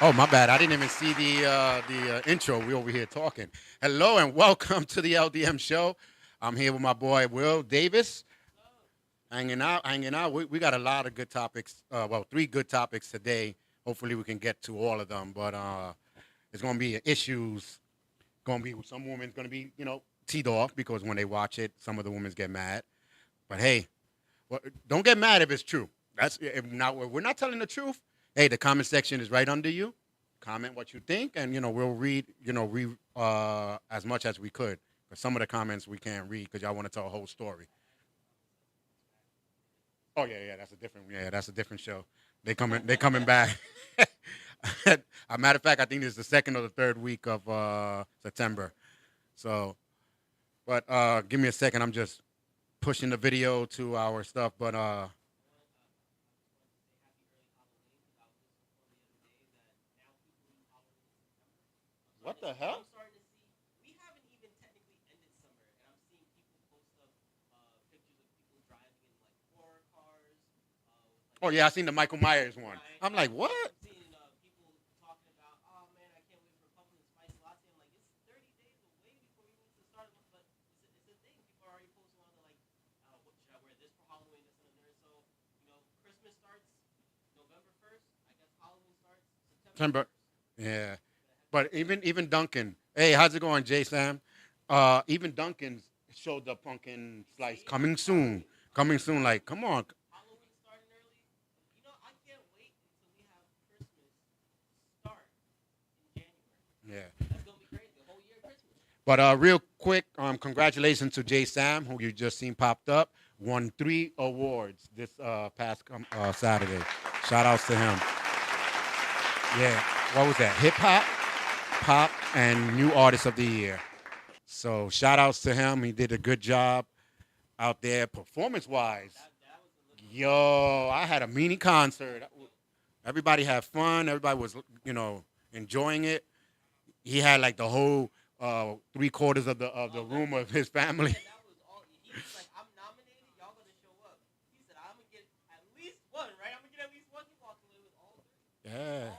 Oh, my bad. I didn't even see the intro. We over here talking. Hello and welcome to the LDM Show. I'm here with my boy Will Davis, hanging out, hanging out. We got a lot of good topics. Well, three good topics today. Hopefully, we can get to all of them. But it's going to be issues. Going to be some women's going to be teed off because when they watch it, some of the women get mad. But hey, well, don't get mad if it's true. That's if not. We're not telling the truth. Hey, the comment section is right under you. Comment what you think, and we'll read. Read as much as we could. But some of the comments we can't read because y'all want to tell a whole story. Oh yeah, that's a different. Yeah, that's a different show. They coming. They coming back. A matter of fact, I think this is the second or the third week of September. So, but give me a second. I'm just pushing the video to our stuff. But what the hell? Oh yeah, I seen the Michael Myers one. I'm like, what? September. Yeah, but even Duncan. Hey, how's it going, Jay Sam? Even Duncan showed the pumpkin slice coming soon. Coming soon. Like, come on. Yeah. But real quick, congratulations to Jay Sam, who you just seen popped up. Won 3 awards this past Saturday. Shout outs to him. Yeah. What was that? Hip hop, pop, and new artist of the year. So shout outs to him. He did a good job out there performance wise. Yo, I had a mini concert. Everybody had fun. Everybody was, enjoying it. He had like the whole 3/4 of the room of his family. Yeah,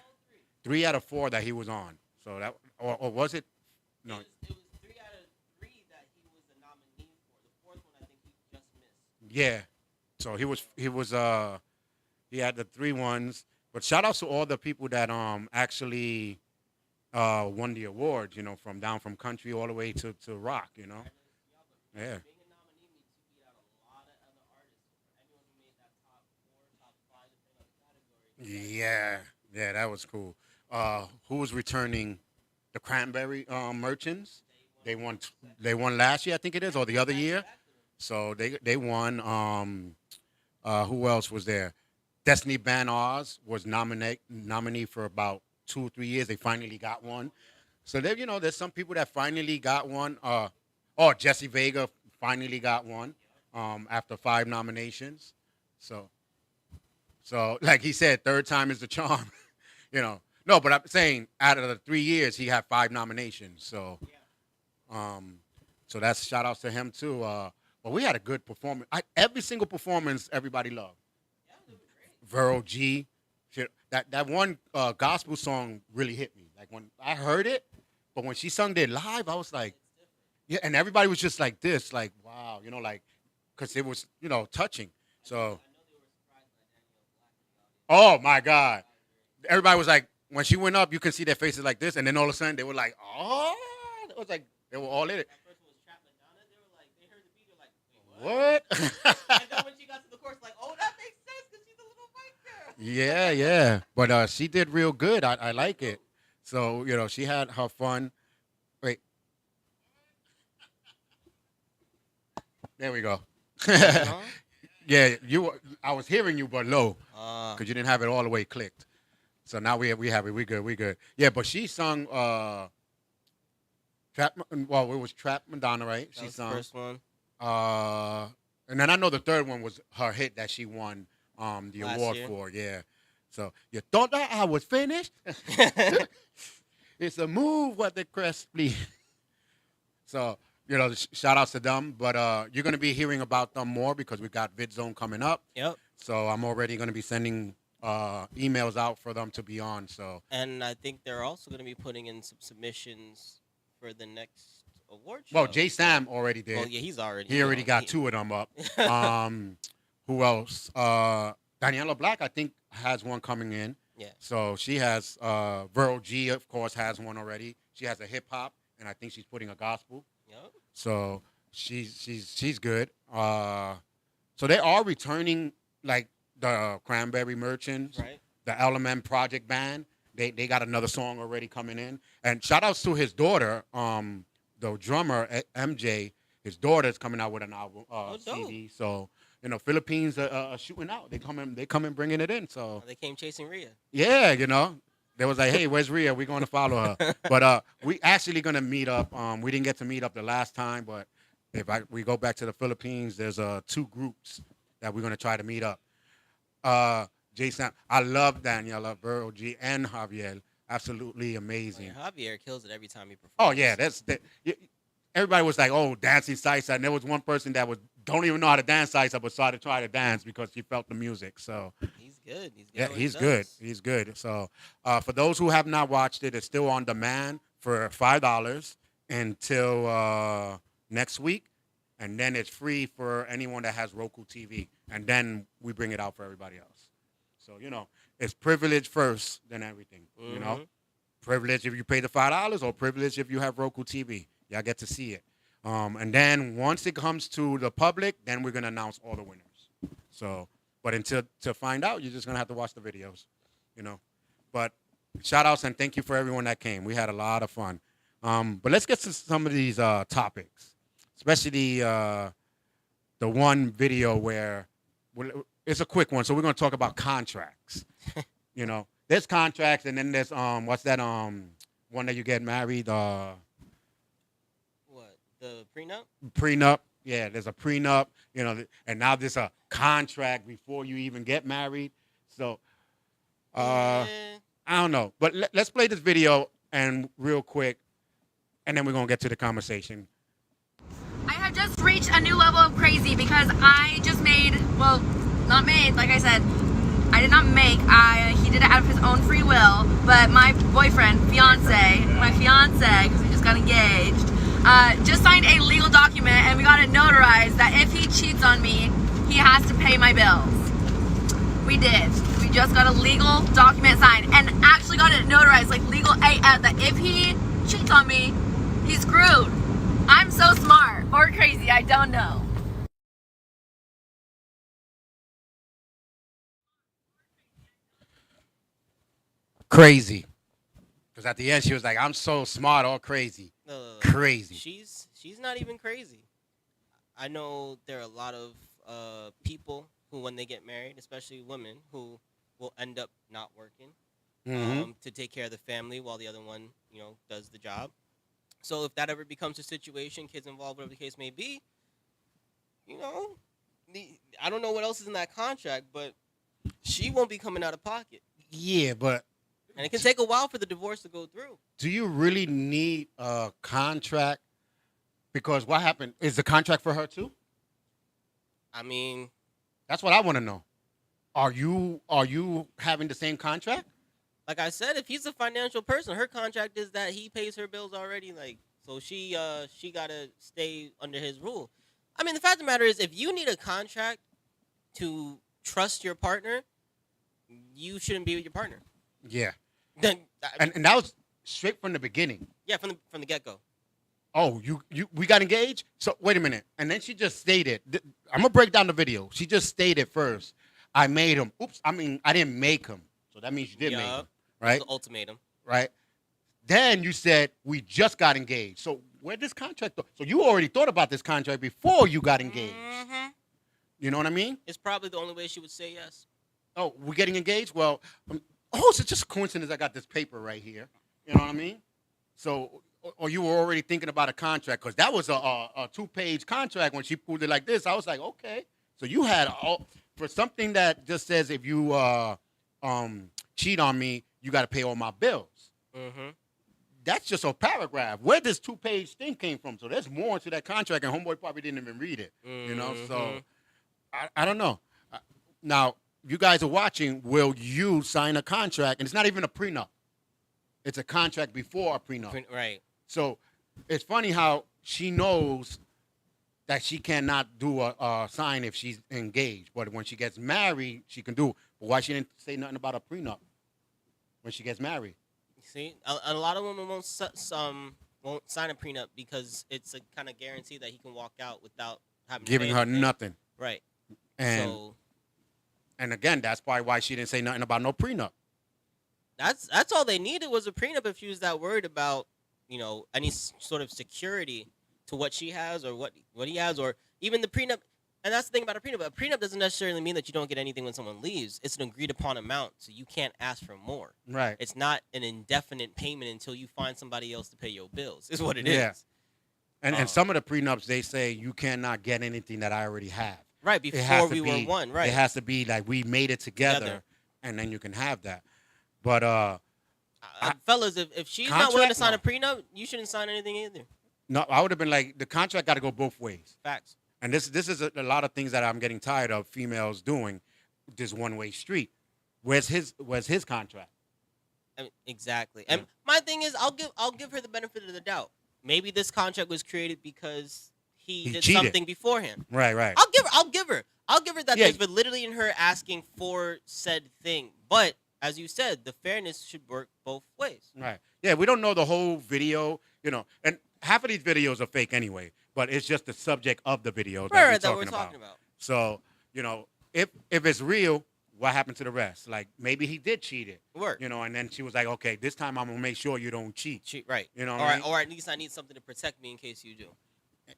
3 out of 4 that he was on. So that, or was it? No. Yeah. So he had the 3 ones. But shout outs to all the people that actually won the awards. From down from country all the way to rock. Yeah. Yeah, yeah, that was cool. Who was returning the Cranberry Merchants? They won. They won last year, I think it is, or the other year. So they won. Who else was there? Destiny Van Oz was nominee for about 2 or 3 years. They finally got one. So there, there's some people that finally got one. Oh, Jesse Vega finally got one. After 5 nominations. So like he said, third time is the charm. No, but I'm saying out of the 3 years, he had 5 nominations. Um, so that's shout outs to him too. But we had a good performance. Every single performance, everybody loved. Vero G, shit, that one gospel song really hit me. Like when I heard it, but when she sung it live, I was like, yeah, and everybody was just like this, like wow, like because it was touching. So, oh my God, everybody was like, when she went up, you could see their faces like this, and then all of a sudden they were like, oh, it was like they were all in it. What? Yeah, yeah. But she did real good. I like it. So, she had her fun. Wait, there we go. Huh? Yeah, I was hearing you, but low, Uh, because you didn't have it all the way clicked. So now we have it. We good. We good. Yeah, but she sung Trap. Well, it was Trap Madonna, right? that She was the sung. first one Uh, and then I know the third one was her hit that she won the last award year. for. Yeah. So you thought that I was finished? It's a move what the crest please. So shout outs to them. But you're gonna be hearing about them more because we got VidZone coming up. Yep. So I'm already gonna be sending emails out for them to be on. So And I think they're also going to be putting in some submissions for the next award show. well, Jay Sam already did. Well, yeah, he's already. He already got 2 of them up. Who else? Daniela Black, I think, has one coming in. Yeah. So she has Virl G, of course, has one already. She has a hip hop, and I think she's putting a gospel. Yep. So she's good. So they are returning, like the Cranberry Merchants, Right. the LMM Project Band. They got another song already coming in. And shout outs to his daughter, the drummer MJ. His daughter's coming out with an album CD. So Philippines are shooting out. They come in bringing it in. So they came chasing Rhea. yeah, they was like, hey, where's Rhea? We're going to follow her. But we actually going to meet up. We didn't get to meet up the last time, but if we go back to the Philippines, there's 2 groups that we're going to try to meet up. Jason, I love Daniela, Virl G, and Javier. Absolutely amazing. Oh, yeah, Javier kills it every time he performs. Oh, yeah. Everybody was like, oh, dancing salsa. And there was one person that don't even know how to dance salsa, but started trying to dance because she felt the music. So he's good. He's good. He's good. So for those who have not watched it, it's still on demand for $5 until next week. And then it's free for anyone that has Roku TV. And then we bring it out for everybody else. So, it's privilege first than everything, Privilege if you pay the $5 or privilege if you have Roku TV. Y'all get to see it. And then once it comes to the public, then we're going to announce all the winners. So, but to find out, you're just going to have to watch the videos, But shout outs and thank you for everyone that came. We had a lot of fun. But let's get to some of these topics, especially the one video where it's a quick one. So we're going to talk about contracts. There's contracts, and then there's what's that one that you get married? What, the prenup? Prenup. Yeah, there's a prenup. And now there's a contract before you even get married. So I don't know, but let's play this video and real quick, and then we're gonna get to the conversation. I have just reached a new level of crazy because I just not made, like I said, I did not make, he did it out of his own free will, but my boyfriend, my fiance, because we just got engaged, just signed a legal document and we got it notarized that if he cheats on me, he has to pay my bills. We did. We just got a legal document signed and actually got it notarized, like legal AF, that if he cheats on me, he's screwed. I'm so smart or crazy, I don't know. Crazy. Because at the end, she was like, I'm so smart or crazy. Crazy. She's not even crazy. I know there are a lot of people who, when they get married, especially women, who will end up not working to take care of the family while the other one, does the job. So if that ever becomes a situation, kids involved, whatever the case may be, I don't know what else is in that contract, but she won't be coming out of pocket. Yeah, but... And it can take a while for the divorce to go through. Do you really need a contract? Because what happened? Is the contract for her too? I mean... That's what I want to know. Are you having the same contract? Like I said, if he's a financial person, her contract is that he pays her bills already. So she gotta stay under his rule. I mean, the fact of the matter is, if you need a contract to trust your partner, you shouldn't be with your partner. Yeah. Then and that was straight from the beginning. Yeah, from the get go. Oh, we got engaged? So wait a minute. And then she just stated, I'm gonna break down the video. She just stated first, I made him. Oops, I didn't make him. So that means you did make him. Right? The ultimatum. Right. Then you said we just got engaged. So where this contract? So you already thought about this contract before you got engaged. Mm-hmm. You know what I mean? It's probably the only way she would say yes. Oh, we're getting engaged? Well, it's just a coincidence I got this paper right here. You know what I mean? So, or you were already thinking about a contract, because that was a 2-page contract when she pulled it like this. I was like, okay. So you had for something that just says if you cheat on me, you got to pay all my bills. Mm-hmm. That's just a paragraph. Where this 2-page thing came from? So there's more to that contract, and homeboy probably didn't even read it. Mm-hmm. So I don't know. Now, you guys are watching, will you sign a contract? And it's not even a prenup. It's a contract before a prenup. Right. So it's funny how she knows that she cannot do a sign if she's engaged. But when she gets married, she can do. But why she didn't say nothing about a prenup when she gets married? See, a lot of women won't sign a prenup because it's a kind of guarantee that he can walk out without having Giving to pay her anything. nothing. Right. And So and again, that's probably why she didn't say nothing about no prenup. that's all they needed was a prenup if she was that worried about, any sort of security to what she has or what he has, or even the prenup. And that's the thing about a prenup. A prenup doesn't necessarily mean that you don't get anything when someone leaves. It's an agreed upon amount, so you can't ask for more. Right. It's not an indefinite payment until you find somebody else to pay your bills. Is what it Yeah. is. And some of the prenups, they say you cannot get anything that I already have. Right, It has before to we were be- one, right. It has to be like we made it together, Together. and then you can have that. But Fellas, if she's not willing to sign Contract? a prenup, you shouldn't sign anything either. no, I would have been like, the contract got to go both ways. Facts. And this is a lot of things that I'm getting tired of females doing. This one-way street. Where's his contract? I mean, exactly. And my thing is, I'll give her the benefit of the doubt. Maybe this contract was created because he did cheated. something beforehand. Right. I'll give her that Yeah. there's validity in her asking for said thing. But as you said, the fairness should work both ways. Right. Yeah, we don't know the whole video, and half of these videos are fake anyway, but it's just the subject of the video Right, that that we're we're talking talking about. about. So, if it's real, what happened to the rest? Like, maybe he did cheat it, Work. and then she was like, okay, this time I'm going to make sure you don't cheat. Right. You know or, what I mean? or at least I need something to protect me in case you do.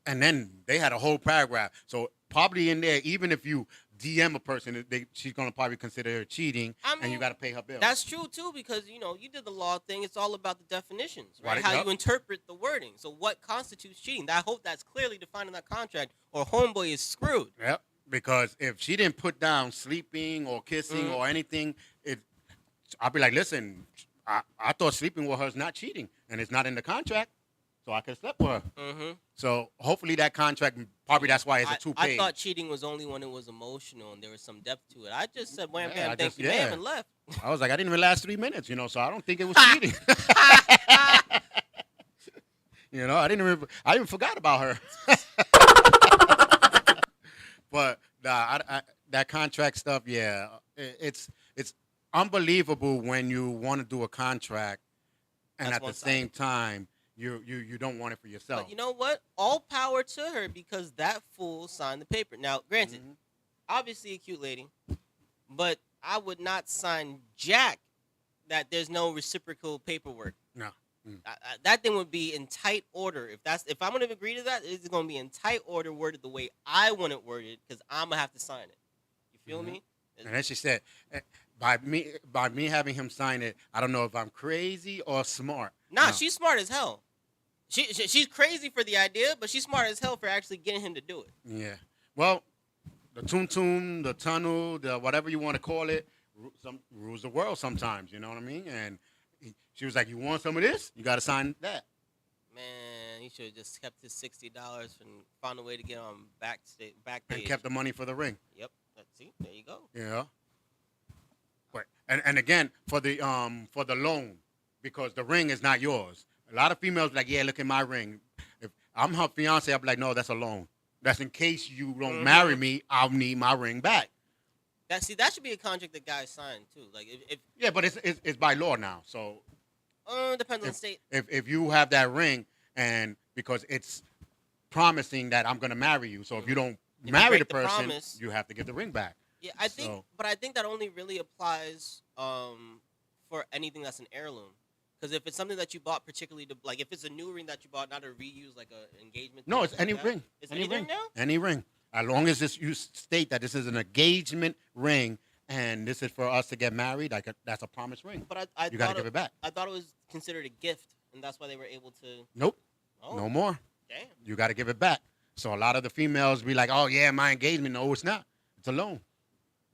And then they had a whole paragraph. So probably in there, even if you DM a person, she's going to probably consider it cheating, I and you mean, got to pay her bill. That's true too, because you did the law thing. It's all about the definitions, right? Right, How yep. you interpret the wording. So what constitutes cheating? I hope that's clearly defined in that contract, or homeboy is screwed. Yep. Because if she didn't put down sleeping or kissing or anything, I'll be like, listen, I thought sleeping with her is not cheating, and it's not in the contract, so I could have slept with her. Mm-hmm. So hopefully that contract, probably that's why it's a I two-page. thought cheating was only when it was emotional and there was some depth to it. I just said wham, Yeah, bam, I thank just- you, yeah. ma'am, and left. I was like, I didn't even last 3 minutes, so I don't think it was cheating. I even forgot about her. But that contract stuff, yeah, it's unbelievable when you want to do a contract, and That's at the one-sided. same time you don't want it for yourself. But you know what? All power to her because that fool signed the paper. Now, granted, Mhm. obviously a cute lady, but I would not sign jack that there's no reciprocal paperwork. No. That thing would be in tight order. If I'm going to agree to that, it's going to be in tight order, worded the way I want it worded, because I'm gonna have to sign it. You feel me? And then she said, by me having him sign it, I don't know if I'm crazy or smart. Nah, No. she's smart as hell. She's crazy for the idea, but she's smart as hell for actually getting him to do it. Yeah. Well, the tum, the tunnel, the whatever you want to call it, rules the world sometimes. You know what I mean? And she was like, "You want some of this? You got to sign that." Man, he should have just kept his $60 and found a way to get on backstage. And kept the money for the ring. Yep. See, there you go. Yeah. But and again for the loan, because the ring is not yours. A lot of females be like, yeah, look at my ring. If I'm her fiance, I'll be like, no, that's a loan. That's in case you don't marry me, I'll need my ring back. That should be a contract that guys sign too. Like if Yeah, but it's by law now. So depends on the state. if you have that ring, and because it's promising that I'm gonna marry you, so if you don't you marry break the the person, promise- you have to give the ring back. Yeah, I think, So- but I think that only really applies for anything that's an heirloom. Because if it's something that you bought particularly to, like, if it's a new ring that you bought, not a reuse, like a engagement. No, thing, it's something any like that. ring. It's Any anything ring. now. Any ring. As long as you state that this is an engagement ring and this is for us to get married, like that's a promise ring. But I You got to thought give it back. I thought it was considered a gift, and that's why they were able to. Nope. Oh, No more. damn. You got to give it back. So a lot of the females be like, oh, yeah, my engagement. No, it's not. It's a loan.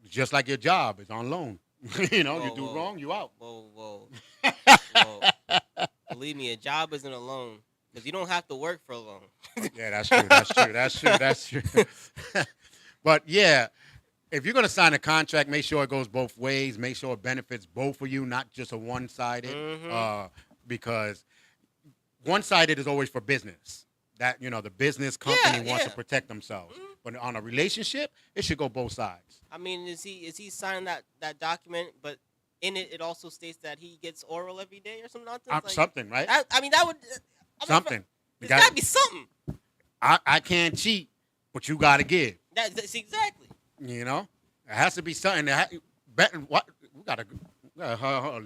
It's just like your job. It's on loan. You Whoa, do whoa. wrong, you out. Whoa. Believe me, a job isn't a loan because you don't have to work for a loan. Yeah, that's true. That's true. But yeah, if you're gonna sign a contract, make sure it goes both ways. Make sure it benefits both of you, not just a one-sided. Because one-sided is always for business. That the business company wants to protect themselves. But on a relationship, it should go both sides. I mean, is he signing that document? But in it also states that he gets oral every day or some nonsense. Something, right? I mean, that would something. There's gotta be something. I can't cheat, but you gotta give. That's exactly. It has to be something. What we gotta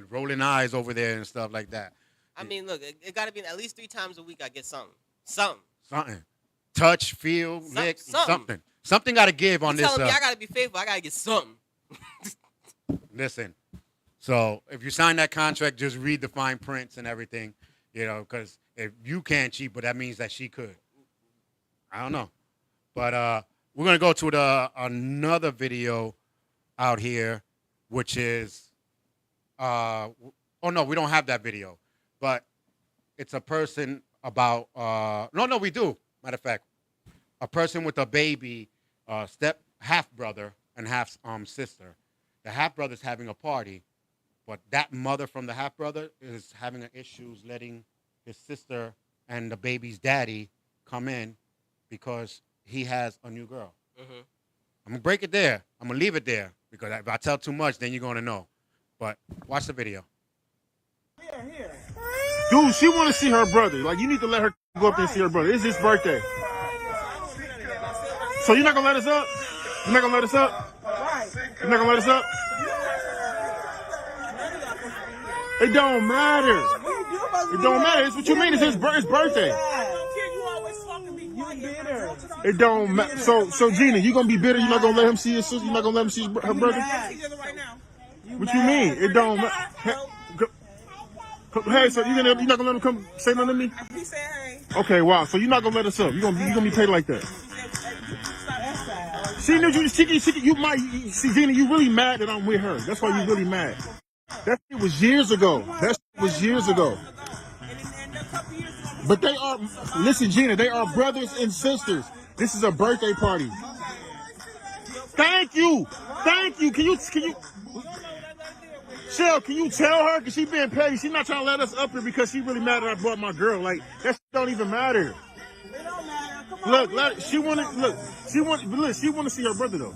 rolling eyes over there and stuff like that. I mean, look, it gotta be at least 3 times a week. I get something. Touch, feel, lick, something. Something got to give on you this. Telling me I got to be faithful. I got to get something. Listen. So if you sign that contract, just read the fine prints and everything, because if you can't cheat, but that means that she could. I don't know. But we're going to go to another video out here, which is, oh, no, we don't have that video. But it's a person about, no, we do. Matter of fact, a person with a baby, half brother and half sister. The half brother's having a party, but that mother from the half brother is having issues letting his sister and the baby's daddy come in because he has a new girl. I'm gonna break it there. I'm gonna leave it there because if I tell too much, then you're gonna know. But watch the video. Here. Dude, she want to see her brother. Like, you need to let her go up there and see her brother. It's his birthday. So you're not going to let us up? You're not going to let us up? You're not going to let us up? It don't matter. It don't matter. It's what you mean. It's his birthday. It don't matter. So Gina, you going to be bitter? You're not going to let him see his sister? You're not going to let him see her brother? What you mean? It don't matter. Hey, so you're not gonna let him come say nothing to me? He said hey. Okay, wow. So you're not gonna let us up? You're gonna be paid like that? She knew you. You might see, Gina. You really mad that I'm with her? That's why you really mad. That shit was years ago. But they are. Listen, Gina. They are brothers and sisters. This is a birthday party. Thank you. Can you? Shell, can you tell her? Because she being petty. She's not trying to let us up here because she really mad that I brought my girl. Like, that shit don't even matter. It don't matter. Come on, look, she want to see her brother, though.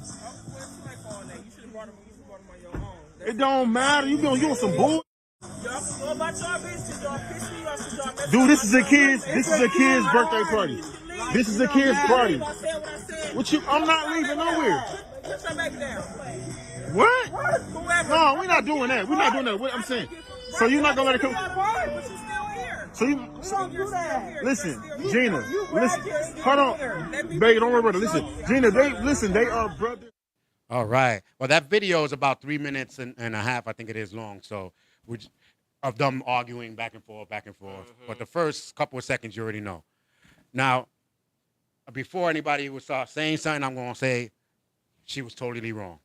It don't matter. You on some bull. Dude, this is a kid's birthday party. This is a kid's party. I'm not leaving nowhere. Put your baby down. What? No, we're not doing that. What I'm saying. So you're not gonna let her come? So you don't do that. Listen, Gina. Listen. Hold on, baby. Don't worry about it. Listen, Gina. They are brothers. All right. Well, that video is about 3 minutes and a half. I think it is long. So of them arguing back and forth. But the first couple of seconds, you already know. Now, before anybody would start saying something, I'm gonna say she was totally wrong.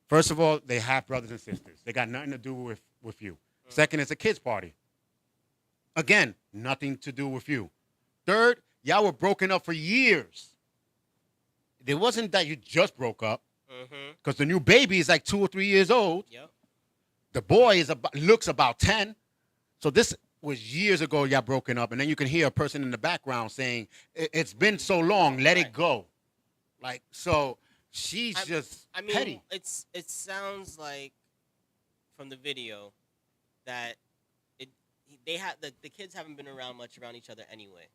First of all, they have brothers and sisters. They got nothing to do with you. Second, it's a kid's party. Again, nothing to do with you. Third, y'all were broken up for years. It wasn't that you just broke up, because the new baby is like 2 or 3 years old. Yep. The boy looks about 10. So this was years ago y'all broken up, and then you can hear a person in the background saying, "It's been so long, let it go." Like, so... She's petty. It sounds like from the video that the kids haven't been around much around each other anyway.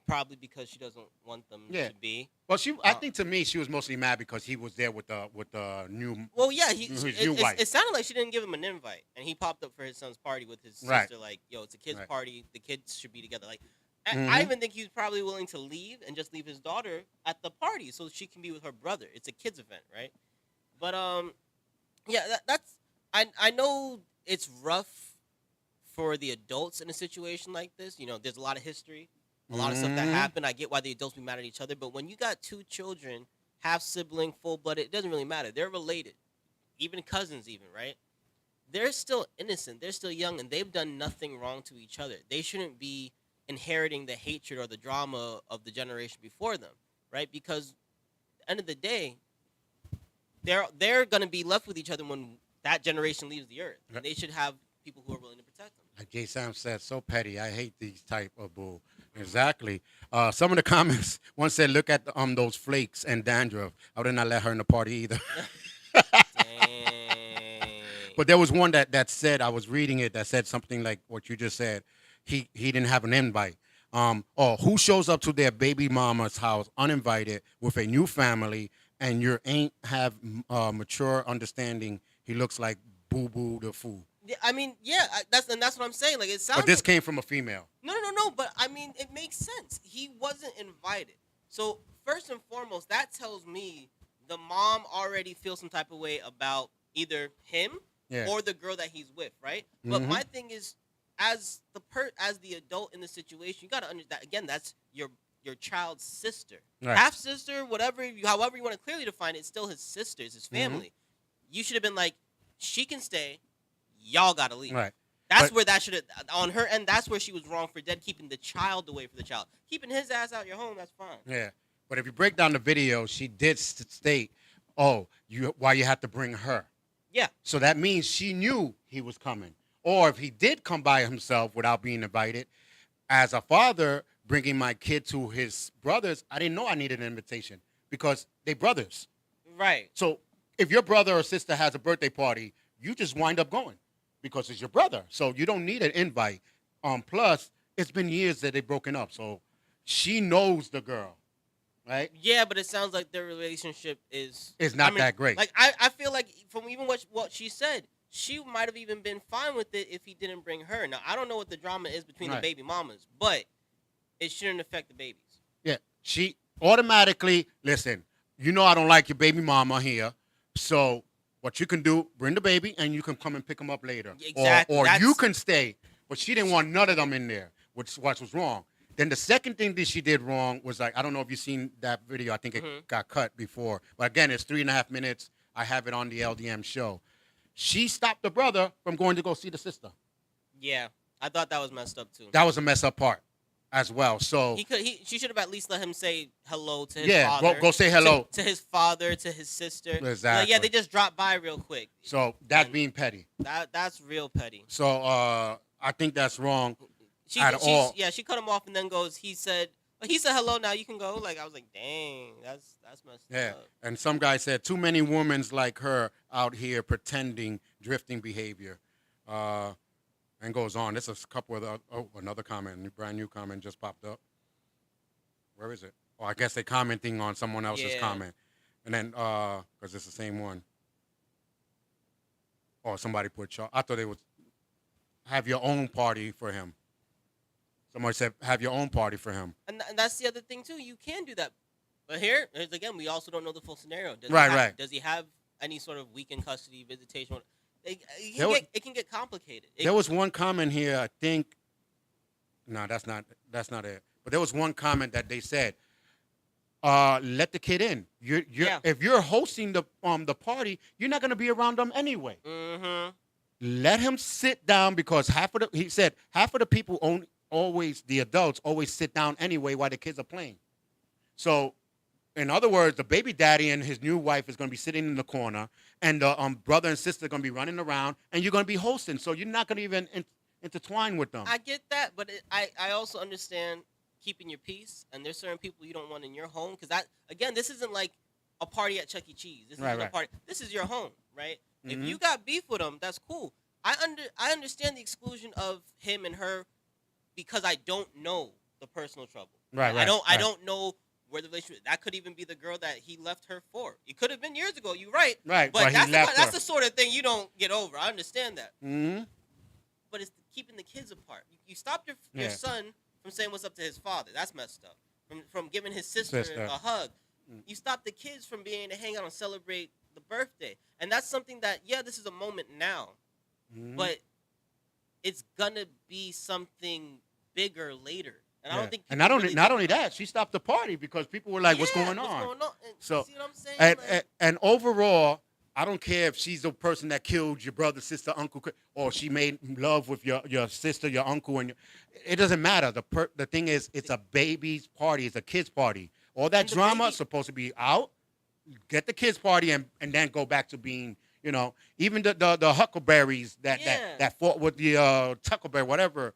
Probably because she doesn't want them to be. Well, I think to me she was mostly mad because he was there with the new. Well, yeah, new wife. It sounded like she didn't give him an invite, and he popped up for his son's party with his sister. Like, yo, it's a kids' party. The kids should be together. Like. I even think he's probably willing to leave and just leave his daughter at the party so she can be with her brother. It's a kids event, right? But that's I know it's rough for the adults in a situation like this. There's a lot of history, a lot of stuff that happened. I get why the adults be mad at each other, but when you got 2 children, half sibling, full blooded, it doesn't really matter. They're related, even cousins, right? They're still innocent. They're still young, and they've done nothing wrong to each other. They shouldn't be inheriting the hatred or the drama of the generation before them, right? Because at the end of the day, they're gonna be left with each other when that generation leaves the earth. Right. They should have people who are willing to protect them. Like Jay Sam said, so petty. I hate these type of bull. Exactly. Some of the comments, one said, look at those flakes and dandruff. I would not let her in the party either. Dang. But there was one that said, I was reading it, that said something like what you just said. He didn't have an invite. Or who shows up to their baby mama's house uninvited with a new family and you ain't have mature understanding. He looks like Boo Boo the Fool. Yeah, I mean, yeah, that's what I'm saying. Like it sounds. But this came from a female. No. But I mean, it makes sense. He wasn't invited. So first and foremost, that tells me the mom already feels some type of way about either him or the girl that he's with, right? But my thing is, as the adult in the situation, you got to understand. Again, that's your child's sister, Right. half sister, whatever, however you want to clearly define it. It's still his sister, it's his family. You should have been like, she can stay. Y'all got to leave. Right. That's where that should have, on her end, that's where she was wrong for dead, keeping the child away from the child. Keeping his ass out your home, that's fine. Yeah. But if you break down the video, she did state, why you had to bring her. Yeah. So that means she knew he was coming. Or if he did come by himself without being invited, as a father bringing my kid to his brothers, I didn't know I needed an invitation because they brothers. Right. So if your brother or sister has a birthday party, you just wind up going because it's your brother. So you don't need an invite. Plus, it's been years that they've broken up. So she knows the girl, right? Yeah, but it sounds like their relationship is not that great. Like I feel like from even what she said, she might have even been fine with it if he didn't bring her. Now I don't know what the drama is between the baby mamas, but it shouldn't affect the babies. Yeah, she automatically, listen, you know I don't like your baby mama here, so what you can do, bring the baby and you can come and pick him up later. Exactly. Or you can stay. But she didn't want none of them in there, which was wrong. Then the second thing that she did wrong was like, I don't know if you've seen that video. I think it got cut before. But again, it's 3.5 minutes. I have it on the LDM show. She stopped the brother from going to go see the sister. Yeah, I thought that was messed up too. That was a mess up part as well. So she should have at least let him say hello to his father. Yeah, go say hello. To his father, to his sister. Exactly. Like, yeah, they just dropped by real quick. So that's being petty. That's real petty. So I think that's wrong at all. Yeah, she cut him off and then goes, he said hello, now you can go. Like, I was like, dang, that's messed up. And some guy said, too many women like her out here pretending drifting behavior. And goes on. This is a couple of another comment, brand new comment just popped up. Where is it? Oh, I guess they're commenting on someone else's comment. And then, because it's the same one. Oh, somebody put, I thought they would have your own party for him. Somebody said, have your own party for him. And that's the other thing, too. You can do that. But here's again, we also don't know the full scenario. Does he have any sort of weekend custody, visitation? It can get complicated. There was one comment here, I think. No, that's not it. But there was one comment that they said, let the kid in. If you're hosting the party, you're not going to be around them anyway. Mm-hmm. Let him sit down because half of the people the adults always sit down anyway while the kids are playing. So, in other words, the baby daddy and his new wife is going to be sitting in the corner, and the brother and sister are going to be running around, and you're going to be hosting. So you're not going to even intertwine with them. I get that, but I also understand keeping your peace, and there's certain people you don't want in your home because this isn't like a party at Chuck E. Cheese. This isn't a party. This is your home, right? Mm-hmm. If you got beef with them, that's cool. I understand the exclusion of him and her because I don't know the personal trouble. Right. I don't know where the relationship. That could even be the girl that he left her for. It could have been years ago. You're right. Right. But that's the sort of thing you don't get over. I understand that. Mm-hmm. But it's keeping the kids apart. You stopped your son from saying what's up to his father. That's messed up. From giving his sister a hug. You stopped the kids from being able to hang out and celebrate the birthday. And that's something that, this is a moment now. Mm-hmm. But it's going to be something bigger later. And I don't think. And not only that, she stopped the party because people were like, "What's going on?" And so, see what I'm saying? And overall, I don't care if she's the person that killed your brother, sister, uncle, or she made love with your sister, your uncle, and it doesn't matter. The thing is, it's a baby's party, it's a kid's party. All that drama is supposed to be out. get the kids party and then go back to being, even the Huckleberries that fought with the Tuckleberry, whatever.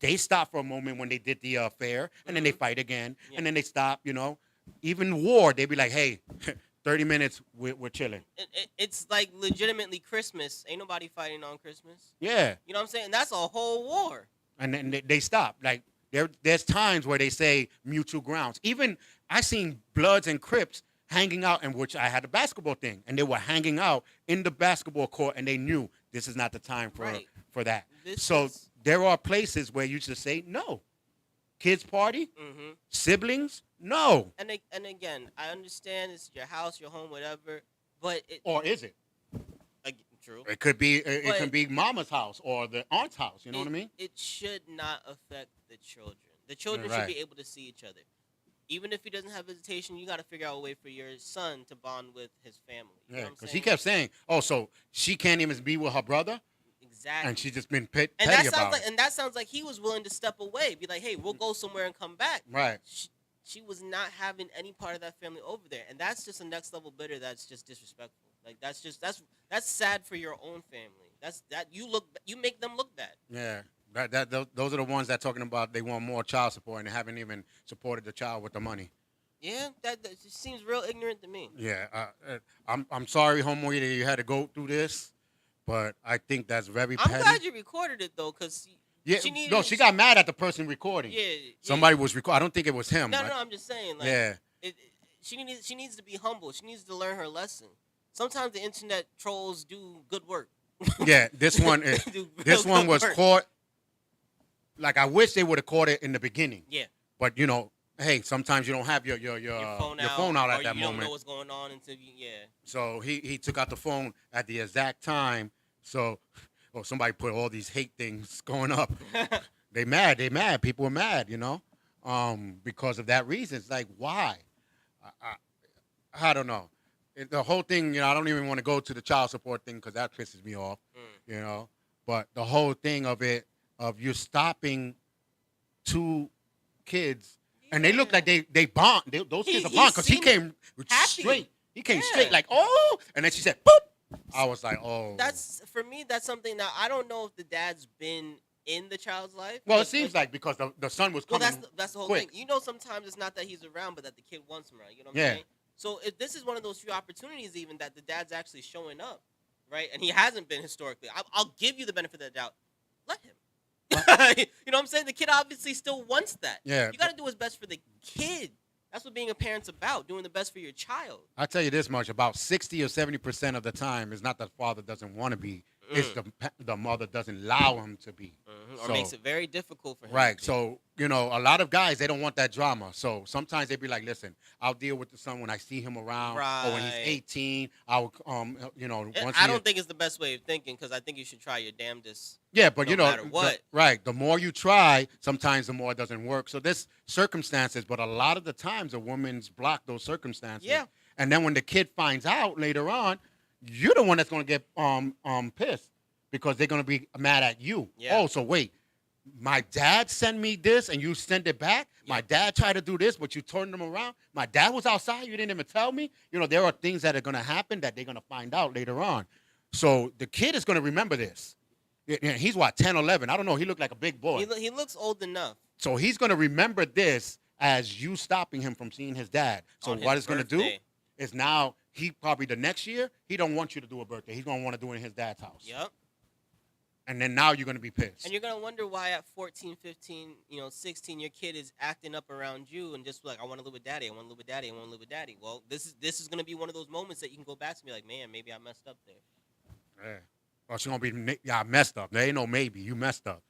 They stop for a moment when they did the fair, and then they fight again, and then they stop. Even war, they'd be like, "Hey, 30 minutes, we're chilling." It's like legitimately Christmas. Ain't nobody fighting on Christmas. Yeah, You know what I'm saying? That's a whole war. and then they stop. Like there's times where they say mutual grounds. Even I seen Bloods and Crips hanging out, in which I had a basketball thing, and they were hanging out in the basketball court, and they knew this is not the time for that. There are places where you just say no. Kids party, siblings, no. And again, I understand it's your house, your home, whatever, but Or is it? True. It could be. It can be mama's house or the aunt's house. You know what I mean? It should not affect the children. The children Right. should be able to see each other. Even if he doesn't have visitation, you got to figure out a way for your son to bond with his family. You know Yeah, what I'm because saying? he kept saying, "Oh, so she can't even be with her brother," Exactly. and she's just been petty And that about sounds like, it. and that sounds like he was willing to step away, be like, "Hey, we'll go somewhere and come back." Right. She was not having any part of that family over there, and that's just a next level bitter. That's just disrespectful. Like that's sad for your own family. You make them look bad. Yeah. Those are the ones that talking about they want more child support and they haven't even supported the child with the money. Yeah, that just seems real ignorant to me. Yeah. I'm sorry, homeboy, that you had to go through this, but I think that's very petty. I'm glad you recorded it though, because Yeah. She got mad at the person recording. Yeah. Somebody was recording. I don't think it was him. No, I'm just saying. Like, Yeah. She needs to be humble. She needs to learn her lesson. Sometimes the internet trolls do good work. Yeah, this one was work. caught. Like I wish they would have caught it in the beginning. Yeah. But hey, sometimes you don't have your phone out at that you moment. don't know what's going on until So he took out the phone at the exact time. So, somebody put all these hate things going up. They mad. People are mad. Because of that reason. It's like, why? I don't know. The whole thing, I don't even want to go to the child support thing because that pisses me off. But the whole thing of you stopping two kids, and they look like they bond. Those kids are bond because he came happy. straight. He came Yeah. straight like, oh, and then she said, boop. I was like, oh. That's for me. That's something that I don't know if the dad's been in the child's life. Well, it but- seems like because the son was Well, coming. that's the whole quick. thing. Sometimes it's not that he's around, but that the kid wants him around. You know what I'm Yeah. saying? So if this is one of those few opportunities, even that the dad's actually showing up, right? And he hasn't been historically. I'll give you the benefit of the doubt. Let him. You know what I'm saying? The kid obviously still wants that. Yeah. You got to do what's best for the kid. That's what being a parent's about, doing the best for your child. I'll tell you this much: about 60 or 70% of the time, it's not that the father doesn't want to be; it's the mother doesn't allow him to be. Or So- makes it very difficult for him. Right. to be. So, a lot of guys, they don't want that drama. So sometimes they be like, listen, I'll deal with the son when I see him around or when he's Right. 18. I'll, once I don't think it's the best way of thinking because I think you should try your damnedest. Yeah, but no matter what. right. The more you try, sometimes the more it doesn't work. So there's circumstances, but a lot of the times a woman's block those circumstances. Yeah. And then when the kid finds out later on, you're the one that's going to get pissed because they're going to be mad at you. Yeah. Oh, so wait. My dad sent me this and you sent it back. My dad tried to do this, but you turned them around. My dad was outside. You didn't even tell me. There are things that are going to happen that they're going to find out later on. So the kid is going to remember this. He's what, 10, 11? I don't know. He looked like a big boy. He looks old enough. So he's going to remember this as you stopping him from seeing his dad. So On what his it's going to do birthday. is now he probably the next year, he don't want you to do a birthday. He's going to want to do it in his dad's house. Yep. And then now you're going to be pissed. And you're going to wonder why at 14, 15, 16, your kid is acting up around you and just like, I want to live with daddy. I want to live with daddy. I want to live with daddy. Well, this is going to be one of those moments that you can go back to me like, man, maybe I messed up there. Yeah. Or she's going to be, I messed up. There ain't no maybe. You messed up.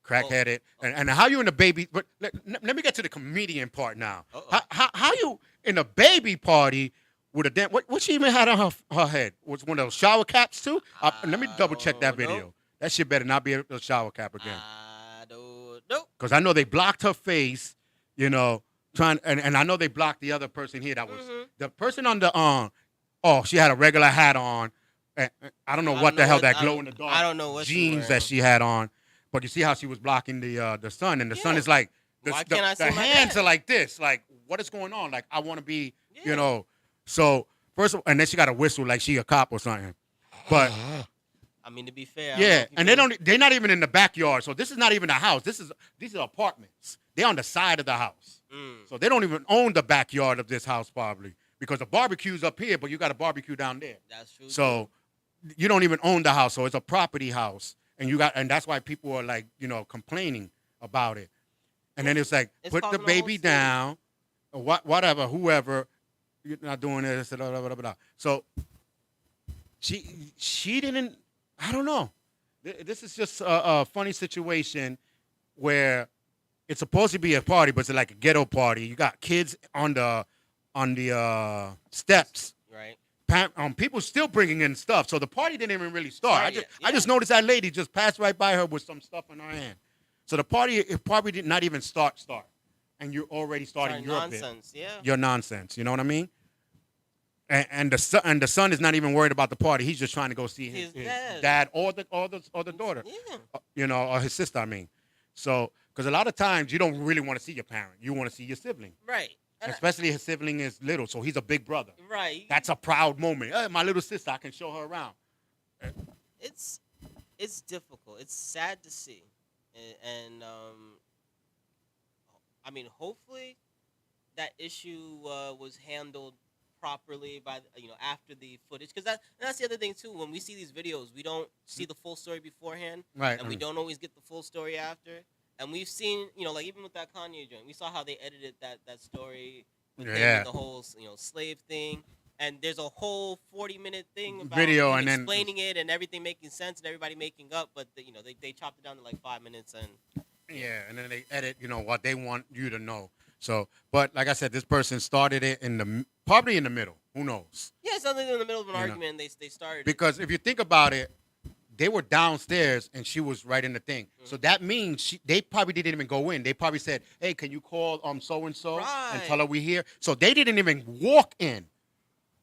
Crackheaded. And how you in the baby, but let me get to the comedian part now. How you in a baby party with a damn, what she even had on her head? Was one of those shower caps too? Let me double check that don't know. video. That shit better not be a shower cap again. I don't know. Because I know they blocked her face, and I know they blocked the other person here. That was the person on the she had a regular hat on. I don't know what the hell that glow in the dark I don't know what jeans that she had on. But you see how she was blocking the sun, and the sun is like Why can't I see the my hands dad? are like this. Like, what is going on? Like, I want to be, So first of all, and then she got a whistle like she a cop or something. But I mean, to be fair, yeah, and they're not even in the backyard. So this is not even a house. These are apartments. They're on the side of the house. So they don't even own the backyard of this house probably because the barbecue's up here, but you got a barbecue down there. That's true. So you don't even own the house. So it's a property house, and that's why people are like, complaining about it. And then it's like, put the baby down, or whatever, whoever, you're not doing this, blah, blah, blah, blah. So she didn't, I don't know. This is just a funny situation where it's supposed to be a party, but it's like a ghetto party. You got kids on the steps. Right. People still bringing in stuff. So the party didn't even really start. I just noticed that lady just passed right by her with some stuff in her hand. So the party, it probably did not even start. And you're already starting your nonsense, bit. yeah. Your nonsense. You know what I mean? And the son is not even worried about the party. He's just trying to go see his dad or the daughter. Yeah. Or his sister, I mean. So, because a lot of times you don't really want to see your parent. You want to see your sibling. Right. Especially his sibling is little, so he's a big brother. Right. That's a proud moment. Hey, my little sister, I can show her around. It's difficult. It's sad to see. And I mean, hopefully that issue was handled properly by after the footage, because that's the other thing too. When we see these videos, we don't see the full story beforehand, right? And we don't always get the full story after. And we've seen, like even with that Kanye joint, we saw how they edited that story with the whole slave thing. And there's a whole 40-minute thing about video and explaining it and everything making sense and everybody making up, but they chopped it down to like 5 minutes and and then they edit what they want you to know. So, but like I said, this person started it probably in the middle. Who knows? Yeah, something in the middle of an argument. They started because if you think about it, they were downstairs and she was right in the thing. Mm-hmm. So that means they probably didn't even go in. They probably said, "Hey, can you call so and so and tell her we're here?" So they didn't even walk in.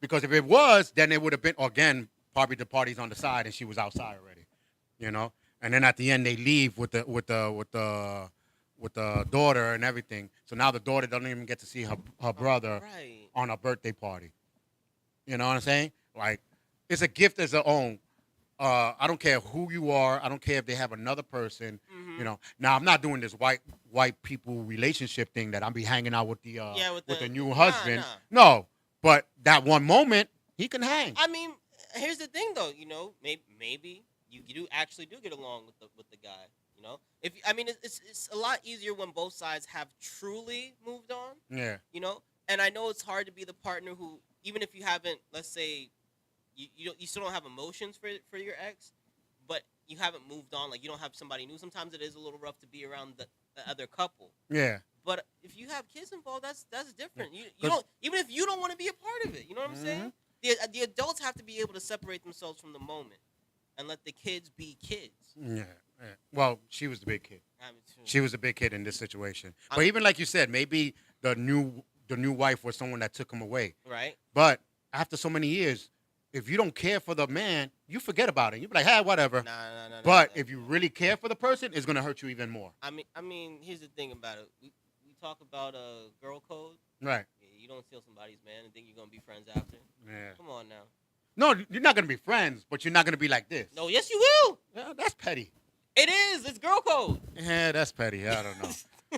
Because if it was, then it would have been, again, probably the party's on the side and she was outside already, And then at the end they leave with the daughter and everything. So now the daughter doesn't even get to see her brother on a birthday party. You know what I'm saying? Like, it's a gift as their own. I don't care who you are. I don't care if they have another person. Mm-hmm. Now I'm not doing this white people relationship thing that I'll be hanging out with the new husband. Nah. No. But that one moment, he can hang. I mean, here's the thing, though. Maybe you actually get along with the guy. It's a lot easier when both sides have truly moved on. Yeah. And I know it's hard to be the partner who, even if you haven't, let's say, you still don't have emotions for your ex, but you haven't moved on. Like, you don't have somebody new. Sometimes it is a little rough to be around the other couple. Yeah. But if you have kids involved, that's different. You don't, even if you don't want to be a part of it. You know what I'm saying? The adults have to be able to separate themselves from the moment and let the kids be kids. Yeah. Well, she was the big kid. She was the big kid in this situation. But even like you said, maybe the new wife was someone that took him away. Right. But after so many years, if you don't care for the man, you forget about it. You be like, hey, whatever. No. But if you really care for the person, it's gonna hurt you even more. I mean, here's the thing about it. We talk about girl code. Right. You don't steal somebody's man and think you're gonna be friends after. Yeah. Come on now. No, you're not gonna be friends, but you're not gonna be like this. No, yes you will. Yeah, that's petty. It is. It's girl code. Yeah, that's petty. I don't know.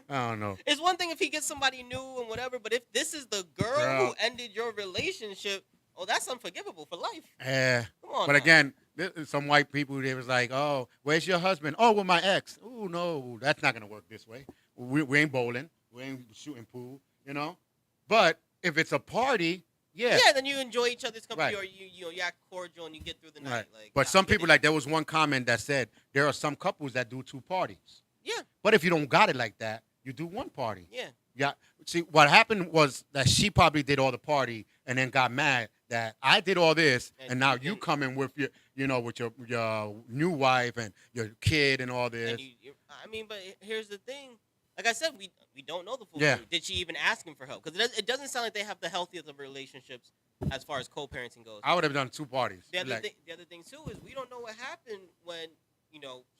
I don't know. It's one thing if he gets somebody new and whatever, but if this is the girl who ended your relationship, that's unforgivable for life. Yeah. Come on. But now. again, some white people, they was like, "Oh, where's your husband?" "Oh, with my ex." "Oh, no, that's not gonna work this way. We ain't bowling. We ain't shooting pool. But if it's a party, yeah. Yeah, then you enjoy each other's company, Right. or you act cordial and you get through the night. Right. Like, But some people, like, there was one comment that said there are some couples that do 2 parties. Yeah. But if you don't got it like that, you do 1 party. Yeah. Yeah. See, what happened was that she probably did all the party and then got mad that I did all this and now you come in with your, with your new wife and your kid and all this. And but here's the thing. Like I said, we don't know the full Yeah. story. Did she even ask him for help? Because it doesn't sound like they have the healthiest of relationships as far as co-parenting goes. I would have done 2 parties. The other thing too is we don't know what happened when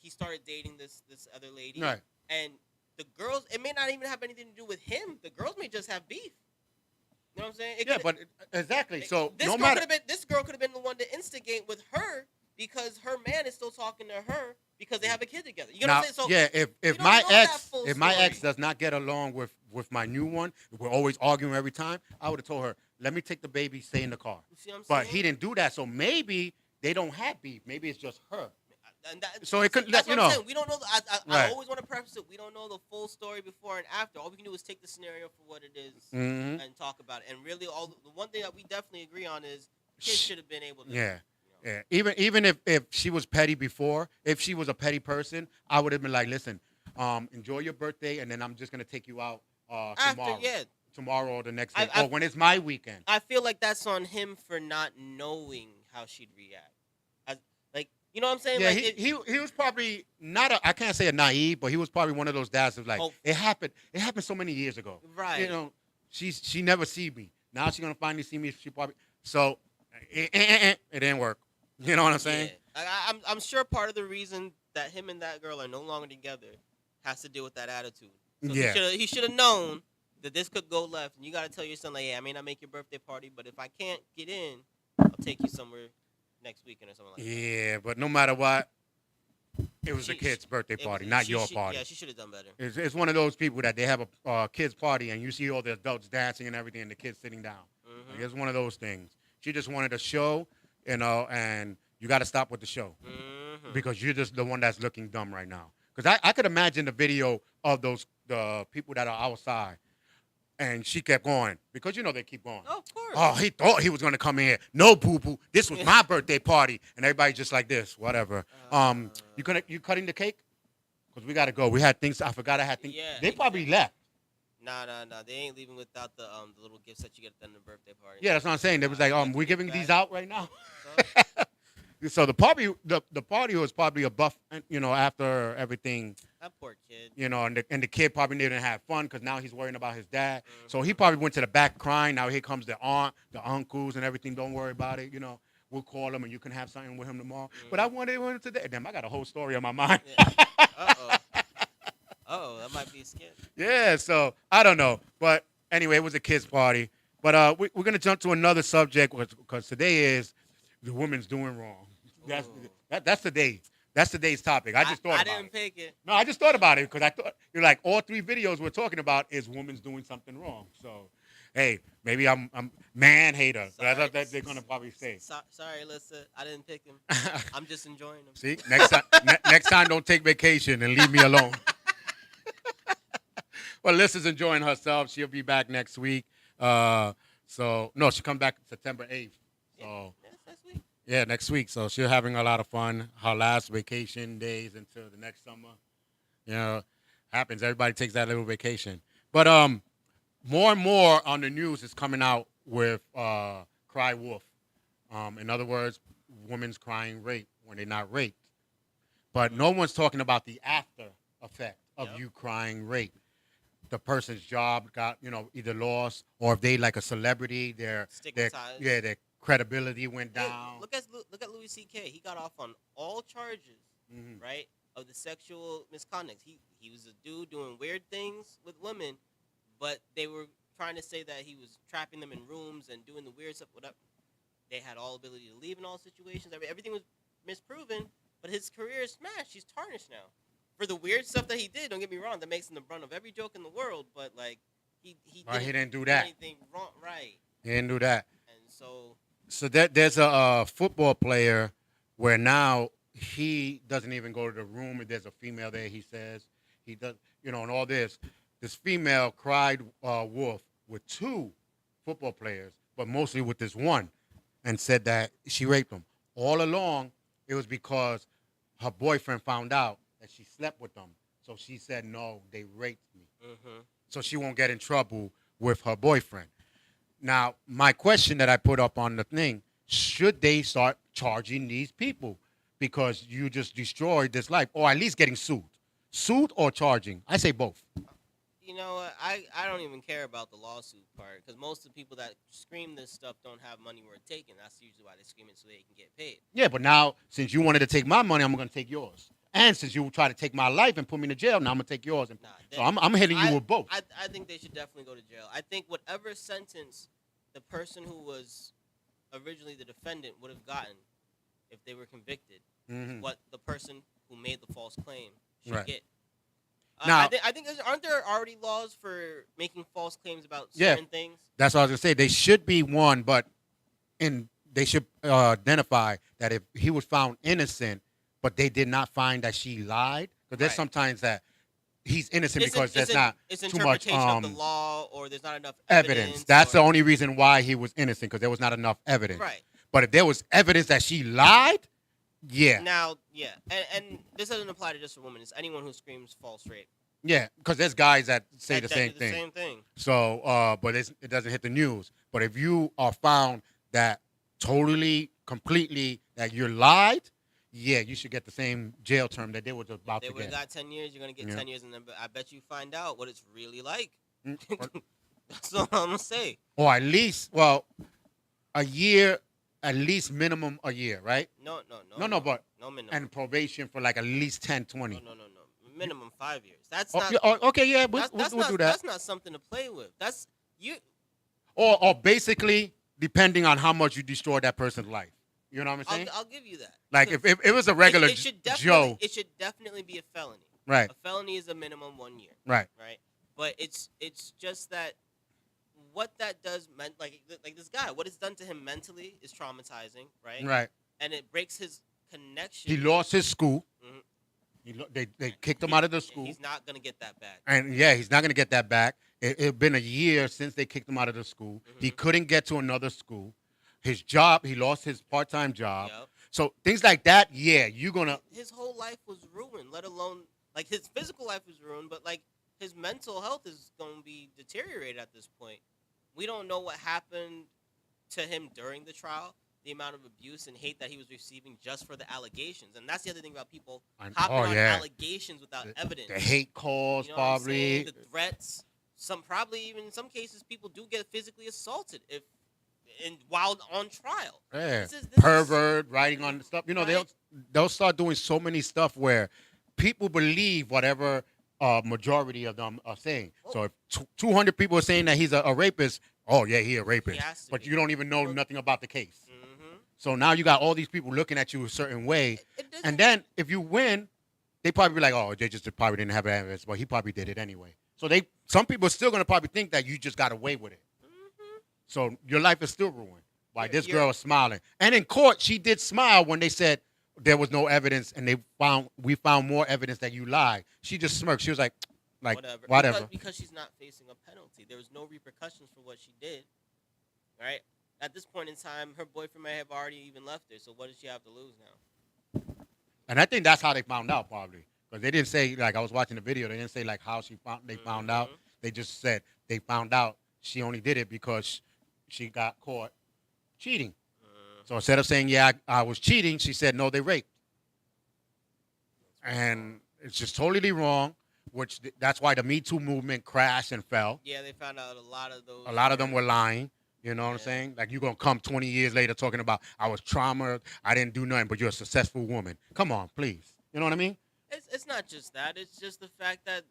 he started dating this other lady. Right. And the girls, it may not even have anything to do with him. The girls may just have beef. You know what I'm saying? Yeah, but exactly. So this no girl matter. could have been this girl could have been the one to instigate with her because her man is still talking to her because they have a kid together. You know Now, what I'm saying? So yeah, we if don't my know that ex full if my story. ex does not get along with my new one, we're always arguing every time. I would have told her, let me take the baby, stay in the car. You see what I'm But saying? he didn't do that, so maybe they don't have beef. Maybe it's just her. And that, So it could, that's you what I'm know. saying. We don't know. I Right. always want to preface it. We don't know the full story before and after. All we can do is take the scenario for what it is Mhm. and talk about it. And really, the one thing that we definitely agree on is kids should have been able to. Yeah. You know. Yeah. Even if she was petty before, if she was a petty person, I would have been like, listen, enjoy your birthday, and then I'm just gonna take you out tomorrow. Tomorrow or the next day, or when it's my weekend. I feel like that's on him for not knowing how she'd react. You know what I'm saying? Yeah, like he was probably not I can't say a naive, but he was probably one of those dads who's like, it happened so many years ago. Right. You know, she never see me. Now she's gonna finally see me. She probably it didn't work. You know what I'm saying? Yeah. I'm sure part of the reason that him and that girl are no longer together has to do with that attitude. So Yeah. He should have known that this could go left, and you got to tell your son like, hey, I may not make your birthday party, but if I can't get in, I'll take you somewhere next weekend or something like that. Yeah, but no matter what, it was the kid's birthday party, not your party. Yeah, she should have done better. It's one of those people that they have a kid's party and you see all the adults dancing and everything and the kids sitting down. Mm-hmm. Like, it's one of those things. She just wanted a show, you know, and you got to stop with the show because you're just the one that's looking dumb right now. Because I could imagine the video of the people that are outside. And she kept going because you know they keep going. Oh, of course. Oh, he thought he was gonna come in here. No, boo boo. This was my birthday party, and everybody just like this. Whatever. You cutting the cake? Cause we gotta go. We had things. I forgot I had things. Yeah, They probably left. Nah. They ain't leaving without the little gifts that you get at the end of the birthday party. Yeah, that's what I'm saying. They was like, we giving these out right now. So, So the party was probably a buff, you know, after everything. that poor kid. You know, and the kid probably didn't have fun because now he's worrying about his dad. So he probably went to the back crying. Now here comes the aunt, the uncles, and everything. Don't worry about it. You know, we'll call him and you can have something with him tomorrow. But I wanted him today. Damn, I got a whole story on my mind. Yeah. Uh-oh, that might be a skit. Yeah, so I don't know. But anyway, it was a kid's party. But we're going to jump to another subject because today is the women's doing wrong. That's the day. That's today's topic. I just thought about it. I didn't pick it. No, I just thought about it because I thought you're like all three videos we're talking about is women's doing something wrong. So, hey, maybe I'm man hater. But I thought that they're gonna probably say. Sorry, Alyssa, I didn't pick him. I'm just enjoying them. See, next time, don't take vacation and leave me alone. Well, Alyssa's enjoying herself. She'll be back next week. So no, she comes back September 8th. So. Yeah, next week. Yeah, next week. So she's having a lot of fun. Her last vacation days until the next summer. You know, happens. Everybody takes that little vacation. But more and more on the news is coming out with cry wolf. In other words, women's crying rape when they're not raped. But no one's talking about the after effect of you crying rape. The person's job got, you know, either lost or if they like a celebrity, their credibility went down. Look at Louis C.K. He got off on all charges, right, of the sexual misconduct. He was a dude doing weird things with women, but they were trying to say that he was trapping them in rooms and doing the weird stuff. Whatever. They had all ability to leave in all situations. Everything was misproven, but his career is smashed. He's tarnished now for the weird stuff that he did. Don't get me wrong. That makes him the brunt of every joke in the world, but like he didn't do that. Anything wrong, right? He didn't do that. And so there's a football player where now he doesn't even go to the room. And there's a female there. He says he does, you know, and all this. This female cried wolf with two football players, but mostly with this one, and said that she raped him. All along, it was because her boyfriend found out that she slept with them. So she said, no, they raped me. So she won't get in trouble with her boyfriend. Now, my question that I put up on the thing, should they start charging these people? Because you just destroyed this life, or at least getting sued. Sued or charging? I say both. You know what? I don't even care about the lawsuit part because most of the people that scream this stuff don't have money worth taking. That's usually why they scream it so they can get paid. Yeah, but now, since you wanted to take my money, I'm going to take yours. And since you try to take my life and put me in jail, now I'm going to take yours. So I'm hitting you with both. I think they should definitely go to jail. I think whatever sentence the person who was originally the defendant would have gotten if they were convicted. Mhm. What the person who made the false claim should Right. get. Now- I think aren't there already laws for making false claims about Yeah. certain things? That's what I was gonna say. They should be one, but they should identify that if he was found innocent, but they did not find that she lied, because there's Right. sometimes that he's innocent because It's there's not it's too much interpretation of the law, or there's not enough evidence. That's the or- only reason why he was innocent, because there was not enough evidence. right. But if there was evidence that she lied, yeah, Now, yeah, and this doesn't apply to just a woman. It's anyone who screams false rape. yeah, because there's guys that say the That same do thing. The same thing. So, but it doesn't hit the news. But if you are found that totally, completely that you lied, yeah, you should get the same jail term that they were about They to would have get. got 10 years. You're gonna get Yeah. 10 years, and then I bet you find out what it's really like. Mm, That's all I'm gonna say. or at least, well, a year, at least minimum a year, right? No, But no minimum. and probation for like at least 10, 20. No. Minimum 5 years. That's Oh, not. yeah, oh, okay, yeah, we'll That's do not. that. That's not something to play with. That's you. Or basically, depending on how much you destroy that person's life. You know what I'm saying? I'll give you that. Like So if it was a regular it should Joe, it should definitely be a felony. right, A felony is a minimum 1 year, right, right? But it's just that what that does like this guy, what it's done to him mentally is traumatizing, right? right. And it breaks his connection. He lost his school. Mhm. They kicked him out of the school. He's not gonna get that back. And yeah, he's not going to get that back. It's been a year since they kicked him out of the school. He Mhm. couldn't get to another school. His job, he lost his part-time job. Yep. So things like that, yeah, you're going to, His whole life was ruined. Let alone like his physical life was ruined, but like his mental health is gonna be deteriorated at this point. We don't know what happened to him during the trial. The amount of abuse and hate that he was receiving just for the allegations, and that's the other thing about people hopping on allegations without evidence. the hate calls, You know what I'm probably. saying? The threats. Probably even in some cases, people do get physically assaulted while on trial. Yeah. This is- Pervert, writing on stuff. You know, Right. they'll start doing so many stuff where people believe whatever majority of them are saying. So if 200 people are saying that he's a rapist, oh yeah, he a rapist. He has to But be. you don't even know nothing about the case. Mhm. So now you got all these people looking at you a certain way. It doesn't- And then if you win, they probably be like, oh, they just probably didn't have evidence, but he probably did it anyway. So some people are still gonna probably think that you just got away with it. Mhm. So your life is still ruined by this You're- girl smiling. And in court, she did smile when they said there was no evidence, and we found more evidence that you lied. She just smirked. She was like whatever. Because she's not facing a penalty. There was no repercussions for what she did. Right? At this point in time, her boyfriend may have already even left her. So what does she have to lose now? And I think that's how they found out, probably, because they didn't say, like, I was watching the video. They didn't say like how they found out. Mhm. They just said they found out she only did it because she got caught cheating. So instead of saying, yeah, I was cheating, she said, no, they raped. And it's just totally wrong, that's why the Me Too movement crashed and fell. Yeah, they found out a lot of those. A lot of them were lying. You know what I'm Yeah. saying? Like, you're going to come 20 years later talking about, I was trauma, I didn't do nothing, but you're a successful woman. Come on, please. You know what I mean? It's not just that. It's just the fact that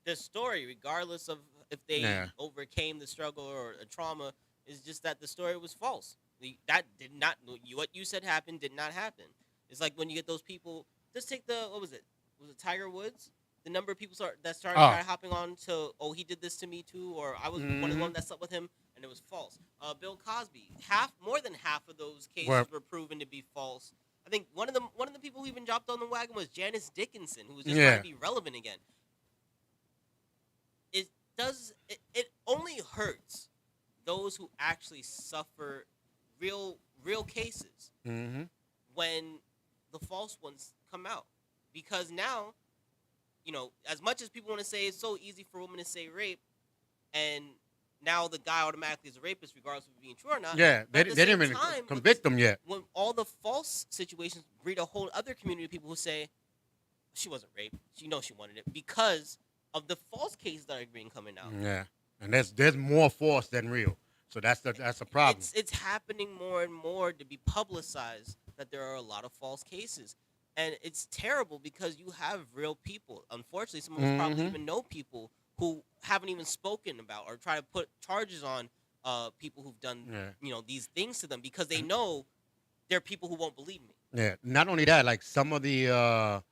the story, regardless of if they Yeah. overcame the struggle or a trauma, is just that the story was false. That did not. What you said happened did not happen. It's like when you get those people. Just take what was it? Was it Tiger Woods? The number of people that started hopping on to, oh, he did this to me too, or I was one of the ones that slept with him, and it was false. Bill Cosby, more than half of those cases were proven to be false. I think one of the people who even dropped on the wagon was Janice Dickinson, who was just trying to be relevant again. It only hurts those who actually suffer real cases Mm-hmm. when the false ones come out, because now, you know, as much as people want to say it's so easy for women to say rape, and now the guy automatically is a rapist regardless of it being true or not. Yeah, they At the didn't same even time, convict them yet. When all the false situations breed a whole other community of people who say she wasn't raped, she knows she wanted it, because of the false cases that are being coming out. Yeah, and there's more false than real. So that's a problem. It's happening more and more to be publicized that there are a lot of false cases. And it's terrible because you have real people. Unfortunately, some of us probably even know people who haven't even spoken about or try to put charges on people who've done Yeah. these things to them, because they know there are people who won't believe me. Yeah. Not only that, like some of the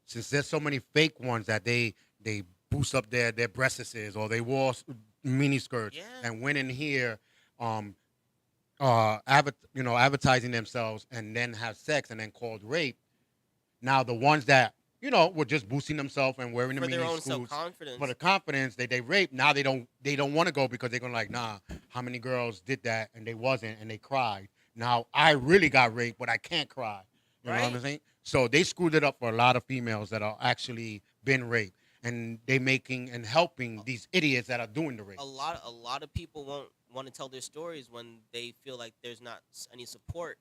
since there's so many fake ones that they boost up their breasts or they wore mini skirts Yeah. and went in here, um, advertising themselves and then have sex and then called rape. Now the ones that were just boosting themselves and wearing the For mini their own skirts self-confidence. for the confidence they rape. Now they don't want to go because they're gonna like, nah, how many girls did that and they wasn't and they cried. Now I really got raped, but I can't cry. You know what I'm Right. saying? So they screwed it up for a lot of females that are actually been raped, and they making and helping these idiots that are doing the rape. A lot of people won't want to tell their stories when they feel like there's not any support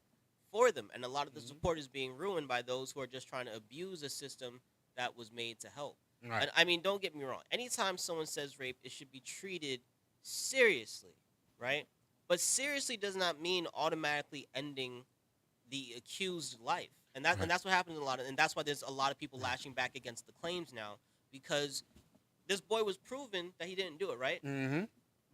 for them, and a lot of the support is being ruined by those who are just trying to abuse a system that was made to help. Right. And I mean, don't get me wrong. Anytime someone says rape, it should be treated seriously, right? But seriously does not mean automatically ending the accused life, and Right. that's what happens a lot, and that's why there's a lot of people lashing back against the claims now, because this boy was proven that he didn't do it, right? Mm-hmm.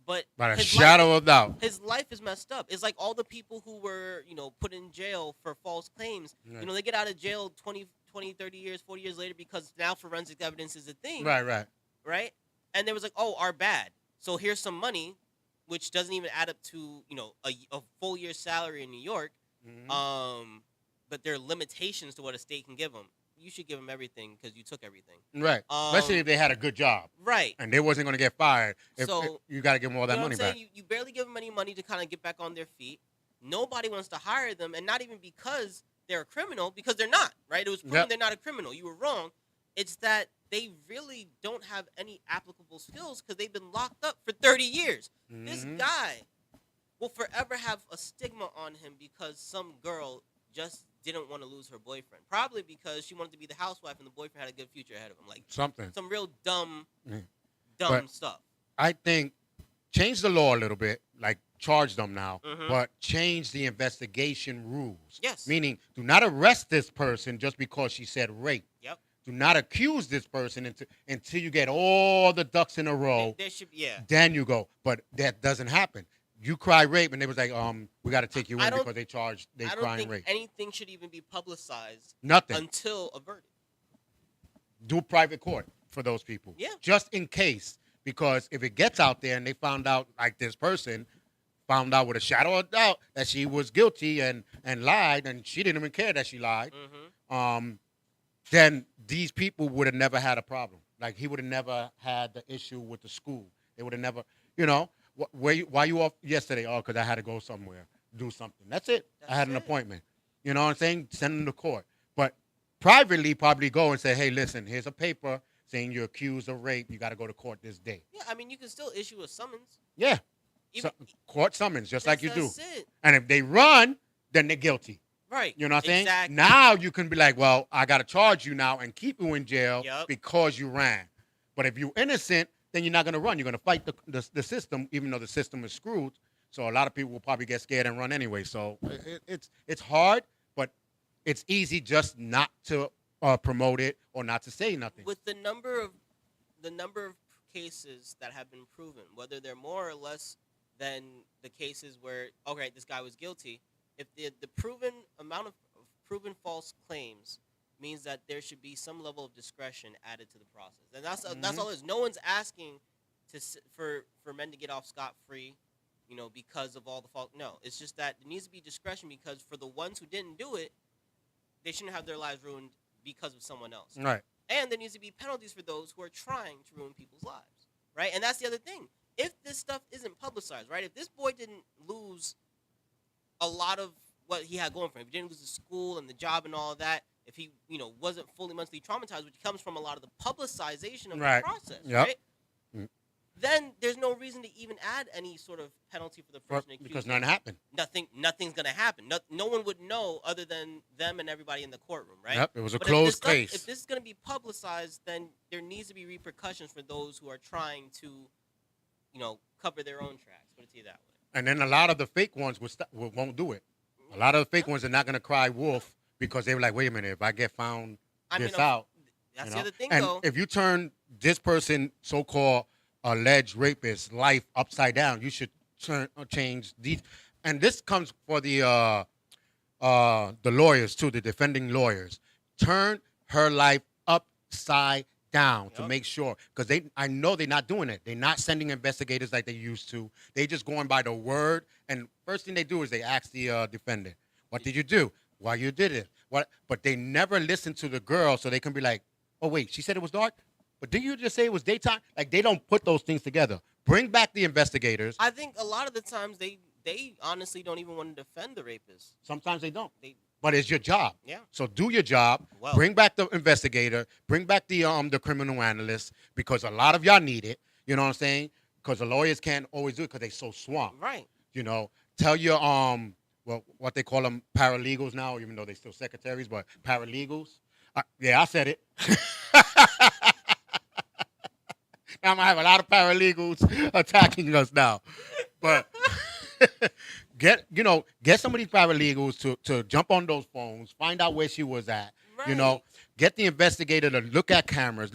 But By a his shadow life, of doubt. his life is messed up. It's like all the people who were, put in jail for false claims. Right. They get out of jail 20, 30 years, 40 years later because now forensic evidence is a thing. Right. Right? And there was like, oh, our bad. So here's some money, which doesn't even add up to, a full year's salary in New York. Mhm. But there are limitations to what a state can give them. You should give them everything because you took everything. Right. Especially if they had a good job Right. and they wasn't going to get fired. So, You got to give them all that You know money what I'm back. saying? You barely give them any money to kind of get back on their feet. Nobody wants to hire them, and not even because they're a criminal, because they're not, right? It was proven Yep. they're not a criminal. You were wrong. It's that they really don't have any applicable skills because they've been locked up for 30 years. This Mhm. guy will forever have a stigma on him because some girl just didn't want to lose her boyfriend. Probably because she wanted to be the housewife and the boyfriend had a good future ahead of him. Like Something. some real dumb But- stuff. I think change the law a little bit, like charge them now, Mhm. but change the investigation rules. Yes. Meaning, do not arrest this person just because she said rape. Yep. Do not accuse this person until you get all the ducks in a row. There should be, yeah. Then you go. But that doesn't happen. You cry rape, and they was like, we got to take you I in don't- because they I don't crying think rape. anything should even be publicized Nothing. until a verdict. Do private court for those people. Yeah. Just in case, because if it gets out there and they found out, like this person found out with a shadow of doubt that she was guilty and lied, and she didn't even care that she lied, Mm-hmm. then these people would have never had a problem. Like he would have never had the issue with the school. They would have never, why you off yesterday? Oh, because I had to go somewhere, do something. That's it. I had an That's it. appointment. You know what I'm saying? Send them to court. But privately, probably go and say, hey, listen, here's a paper saying you're accused of rape. You got to go to court this day. Yeah, I mean, you can still issue a summons. Yeah. Even, Court summons, just like you do. That's it. And if they run, then they're guilty. Right. You know what I'm saying? Exactly. Now you can be like, well, I got to charge you now and keep you in jail Yup. because you ran. But if you're innocent, then you're not going to run. You're going to fight the system, even though the system is screwed. So a lot of people will probably get scared and run anyway. So it's hard, but it's easy just not to promote it or not to say nothing. With the number of cases that have been proven, whether they're more or less than the cases where, okay, this guy was guilty, if the proven amount of proven false claims means that there should be some level of discretion added to the process, and that's all it is. No one's asking for men to get off scot-free, because of all the fault. No, it's just that there needs to be discretion, because for the ones who didn't do it, they shouldn't have their lives ruined because of someone else. Right. And there needs to be penalties for those who are trying to ruin people's lives, right? And that's the other thing. If this stuff isn't publicized, right? If this boy didn't lose a lot of what he had going for him, if he didn't lose the school and the job and all of that, if he, wasn't fully mentally traumatized, which comes from a lot of the publicization of Right. the process, Yep. right? Mm. Then there's no reason to even add any sort of penalty for the person accused. Because nothing happened. Nothing's gonna happen. No one would know other than them and everybody in the courtroom, right? Yep, it was a But closed case. If this is going to be publicized, then there needs to be repercussions for those who are trying to, cover their own tracks. Put it to you that way. And then a lot of the fake ones won't do it. A lot of the fake ones are not going to cry wolf because they were like, wait a minute, if I get found out. That's you the know? other thing, and though. if you turn this person, so-called alleged rapist, life upside down, you should change these, and this comes for the lawyers too, the defending lawyers. Turn her life upside down to Yep. make sure, because I know they're not doing it. They're not sending investigators like they used to. They just going by the word, and first thing they do is they ask the defendant, "What did you do? Why you did it? What?" But they never listen to the girl, so they can be like, "Oh wait, she said it was dark, but didn't you just say it was daytime?" Like they don't put those things together. Bring back the investigators. I think a lot of the times they honestly don't even want to defend the rapist. Sometimes they don't. They But it's your job. Yeah. So do your job. Well. Bring back the investigator. Bring back the criminal analyst, because a lot of y'all need it. You know what I'm saying? Because the lawyers can't always do it because they're so swamped. Right. You know, tell your well, what they call them, paralegals now, even though they're still secretaries, but paralegals. Yeah, I said it. Now I'm gonna have a lot of paralegals attacking us now, but get some of these paralegals to jump on those phones, find out where she was at. You know, Right. get the investigator to look at cameras,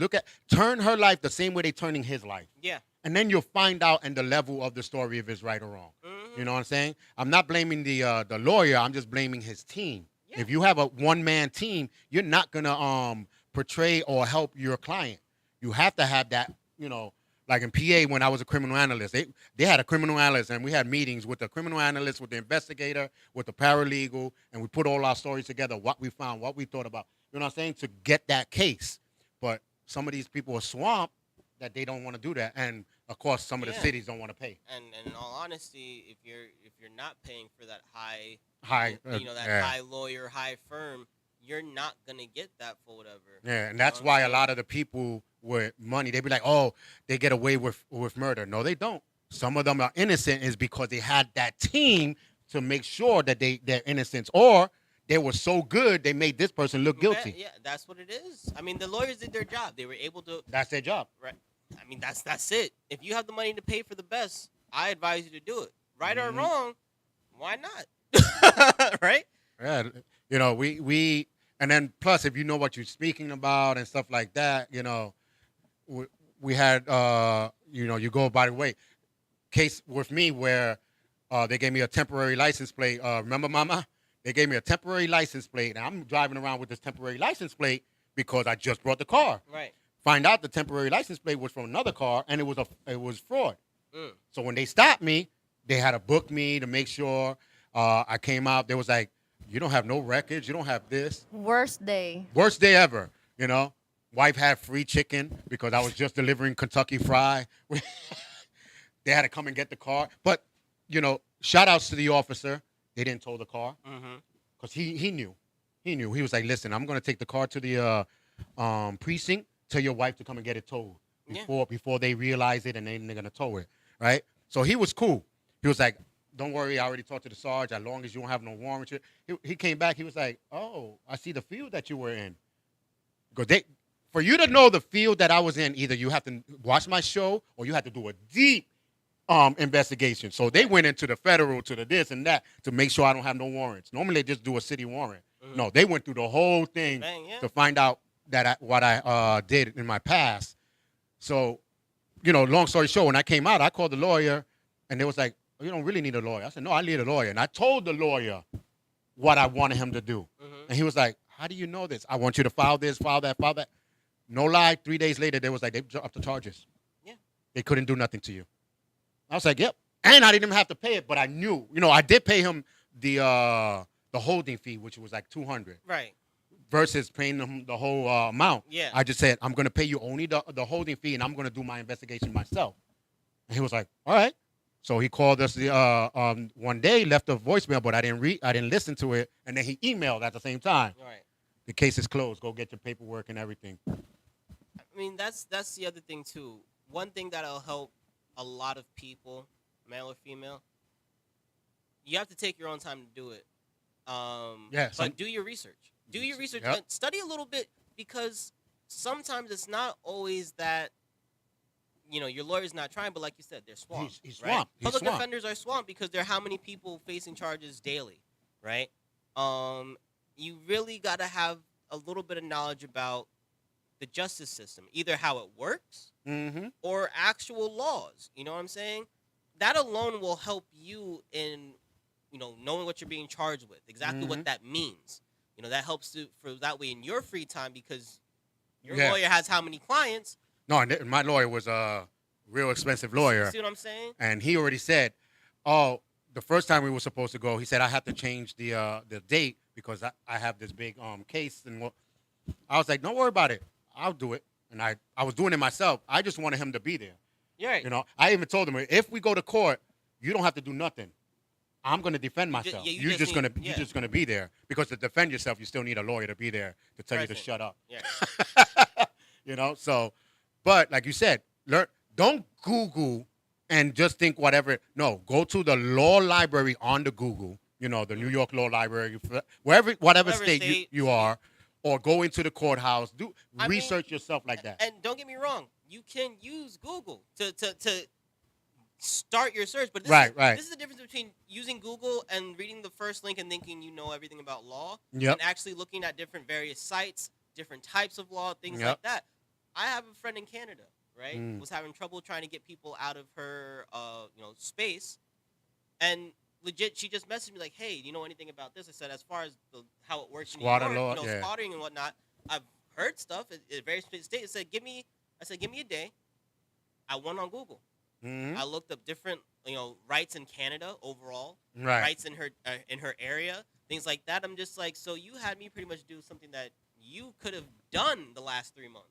turn her life the same way they're turning his life, Yeah. and then you'll find out in the level of the story if it's right or wrong. Mhm. You know what I'm saying? I'm not blaming the lawyer. I'm just blaming his team. Yeah. If you have a one-man team, you're not gonna portray or help your client. You have to have that. You know, like in PA when I was a criminal analyst, they had a criminal analyst, and we had meetings with the criminal analyst, with the investigator, with the paralegal, and we put all our stories together, what we found, what we thought about. You know what I'm saying? To get that case. But some of these people are swamped that they don't want to do that, and of course some of the Yeah. cities don't want to pay. And in all honesty, if you're not paying for that high, High, that yeah. high lawyer, high firm, you're not gonna get that for whatever. Yeah, and that's why a lot of the people with money, they be like, "Oh, they get away with murder." No, they don't. Some of them are innocent is because they had that team to make sure that they're innocent, or they were so good they made this person look guilty. Yeah, that's what it is. I mean, the lawyers did their job. They were able to. That's their job. Right. I mean, that's it. If you have the money to pay for the best, I advise you to do it. Right or Mhm. wrong, why not? Right? Yeah, you know, we and then plus if you know what you're speaking about and stuff like that, you know, we had you go by the way, case with me where they gave me a temporary license plate. Remember, Mama? They gave me a temporary license plate, and I'm driving around with this temporary license plate because I just brought the car. Right. Find out the temporary license plate was from another car, and it was fraud. Mm. So when they stopped me, they had to book me to make sure I came out. They was like, "You don't have no records. You don't have this." Worst day. Worst day ever. You know, wife had free chicken because I was just delivering Kentucky Fry. They had to come and get the car, but you know, shout outs to the officer. They didn't tow the car Mm-hmm. because he knew. He knew. He was like, "Listen, I'm gonna take the car to the precinct. Tell your wife to come and get it towed before they realize it, and then they're gonna tow it, right?" So he was cool. He was like, "Don't worry, I already talked to the sarge. As long as you don't have no warrant." He came back. He was like, "Oh, I see the field that you were in." Because for you to know the field that I was in, either you have to watch my show or you have to do a deep investigation. So they went into the federal, to the this and that to make sure I don't have no warrants. Normally they just do a city warrant. Mhm. No, they went through the whole thing Bang, yeah. to find out that what I did in my past. So, you know, long story short, when I came out, I called the lawyer, and they was like, "Oh, you don't really need a lawyer." I said, "No, I need a lawyer." And I told the lawyer what I wanted him to do. Mhm. And he was like, "How do you know this? I want you to file this, file that, file that." No lie, 3 days later, they was like, they dropped the charges. Yeah. They couldn't do nothing to you. I was like, yep. And I didn't even have to pay it, but I knew. You know, I did pay him the holding fee, which was like $200, Right. versus paying him the whole amount. Yeah. I just said, I'm going to pay you only the holding fee, and I'm going to do my investigation myself. And he was like, all right. So he called us one day, left a voicemail, but I didn't listen to it, and then he emailed at the same time. Right. The case is closed. Go get your paperwork and everything. I mean, that's the other thing too. One thing that'll help a lot of people, male or female, you have to take your own time to do it. Yeah, But do your research. Do your research. Yep. And study a little bit, because sometimes it's not always that, your lawyer's not trying, but like you said, they're swamped. He's right? swamped. He's Public swamped. defenders are swamped because there are how many people facing charges daily, right? You really got to have a little bit of knowledge about the justice system, either how it works Mm-hmm. or actual laws. You know what I'm saying? that alone will help you in, knowing what you're being charged with, exactly what that means. That helps to, for that way in your free time, because your lawyer has how many clients? No, and my lawyer was a real expensive lawyer. See what I'm saying? And he already said, oh, the first time we were supposed to go, he said I have to change the date because I have this big case. And I was like, don't worry about it. I'll do it. And I was doing it myself. I just wanted him to be there. Yeah. I even told him, if we go to court, you don't have to do nothing. I'm going to defend myself. You're just going to be there, because to defend yourself, you still need a lawyer to be there to tell you to shut up. Yeah. So, but like you said, don't Google and just think whatever. No, go to the law library on the Google, the New York Law Library, whatever state you are, or go into the courthouse. Research yourself like that. And don't get me wrong, you can use Google to start your search, but this is the difference between using Google and reading the first link and thinking you know everything about law, and actually looking at different various sites, different types of law, things like that. I have a friend in Canada, right? Was having trouble trying to get people out of her space, and legit she just messaged me like, hey, do you know anything about this? I said, as far as how it works in New York, law, squatting and whatnot, I've heard stuff at various states. I said, give me a day. I went on Google. I looked up different, rights in Canada overall, rights in her area, things like that. I'm just like, so you had me pretty much do something that you could have done the last 3 months.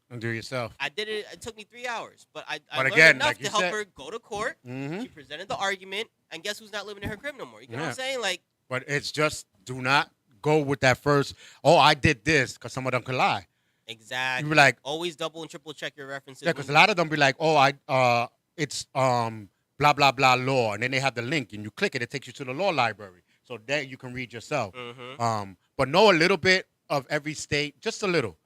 And do yourself. I did it. It took me 3 hours, but I learned enough to help her go to court. She presented the argument, and guess who's not living in her crib no more? You know what I'm saying? Like, but it's just, do not go with that first. Oh, I did this, because some of them could lie. Exactly. You be like, always double and triple check your references. Yeah, because a lot of them be like, oh, it's blah blah blah law, and then they have the link, and you click it, it takes you to the law library, so there you can read yourself. But know a little bit of every state, just a little.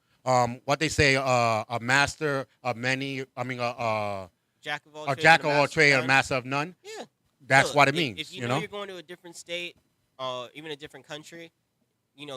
What they say, a master of many. I mean, jack of all a jack of all trades, a master of none. Yeah, that's what it means. If you know you're going to a different state, even a different country,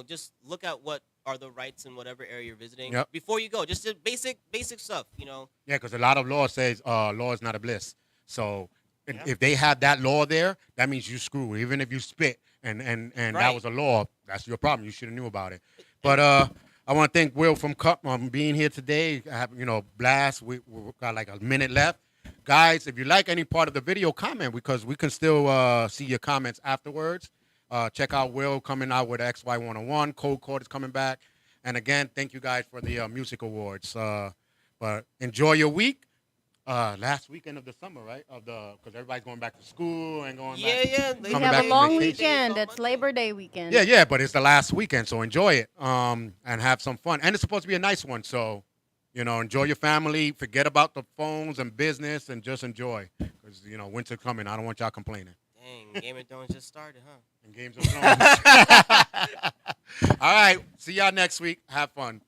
just look at what are the rights in whatever area you're visiting before you go. Just the basic stuff, Yeah, because a lot of law says law is not a bliss. So if they have that law there, that means you screw. Even if you spit and that was a law, that's your problem. You should have knew about it. But I want to thank Will from Cup being here today. I have, blast. We got like a minute left. Guys, if you like any part of the video, comment, because we can still see your comments afterwards. Check out Will coming out with XY101. Cold Court is coming back. And again, thank you guys for the music awards. But enjoy your week. Last weekend of the summer, right? Because everybody's going back to school and going back. Yeah. We have a long weekend. It's Labor Day weekend. Yeah, but it's the last weekend, so enjoy it and have some fun. And it's supposed to be a nice one, so, enjoy your family. Forget about the phones and business and just enjoy. Because, winter's coming. I don't want y'all complaining. Dang, Game of Thrones just started, huh? And Games of Thrones. All right, see y'all next week. Have fun.